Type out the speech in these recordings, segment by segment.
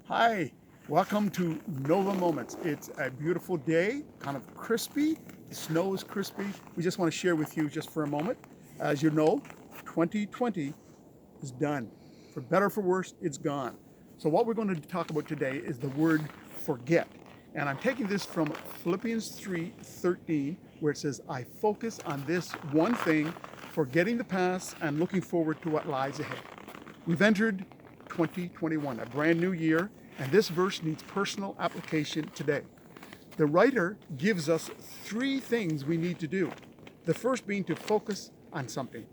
Hi, welcome to Nova Moments. It's a beautiful day, kind of crispy. The snow is crispy. We just want to share with you just for a moment. As you know, 2020 is done. For better or for worse, it's gone. So what we're going to talk about today is the word forget. And I'm taking this from Philippians 3:13, where it says, I focus on this one thing, forgetting the past and looking forward to what lies ahead. We've entered 2021, a brand new year, and this verse needs personal application today. The writer gives us three things we need to do. The first being to focus on something.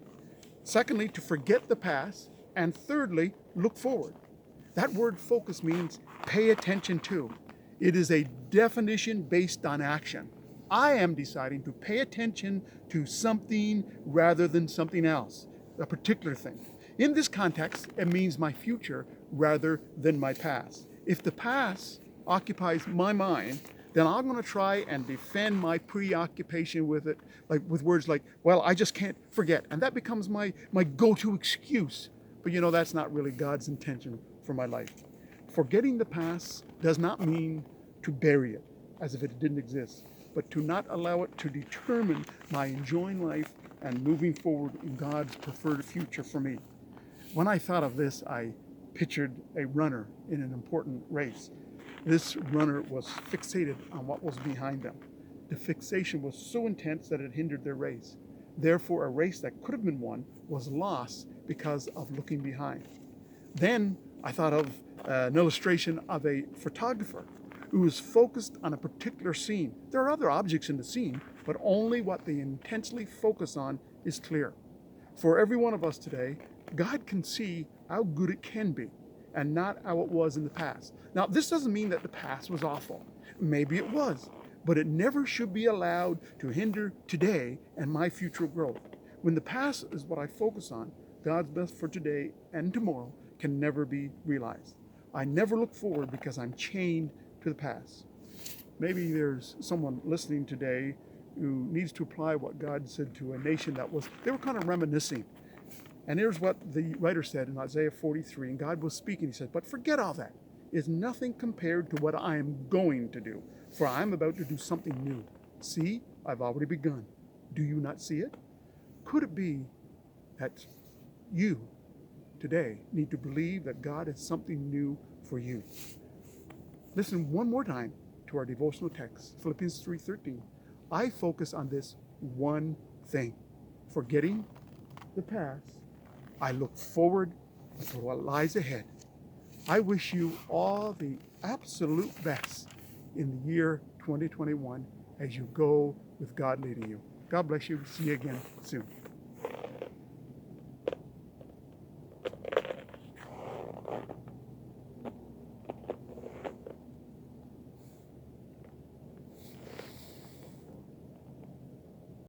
Secondly, to forget the past. And thirdly, look forward. That word focus means pay attention to. It is a definition based on action. I am deciding to pay attention to something rather than something else, a particular thing. In this context, it means my future rather than my past. If the past occupies my mind, then I'm going to try and defend my preoccupation with it, like with words like, well, I just can't forget. And that becomes my go-to excuse. But you know, that's not really God's intention for my life. Forgetting the past does not mean to bury it as if it didn't exist, but to not allow it to determine my enjoying life and moving forward in God's preferred future for me. When I thought of this, I pictured a runner in an important race. This runner was fixated on what was behind them. The fixation was so intense that it hindered their race. Therefore, a race that could have been won was lost because of looking behind. Then I thought of an illustration of a photographer who is focused on a particular scene. There are other objects in the scene, but only what they intensely focus on is clear. For every one of us today, God can see how good it can be and not how it was in the past. Now, this doesn't mean that the past was awful. Maybe it was, but it never should be allowed to hinder today and my future growth. When the past is what I focus on, God's best for today and tomorrow can never be realized. I never look forward because I'm chained to the past. Maybe there's someone listening today who needs to apply what God said to a nation they were kind of reminiscing. And here's what the writer said in Isaiah 43, and God was speaking. He said, but forget all that. It's nothing compared to what I am going to do, for I am about to do something new. See, I've already begun. Do you not see it? Could it be that you today need to believe that God has something new for you? Listen one more time to our devotional text, Philippians 3:13. I focus on this one thing, forgetting the past. I look forward to what lies ahead. I wish you all the absolute best in the year 2021 as you go with God leading you. God bless you. See you again soon.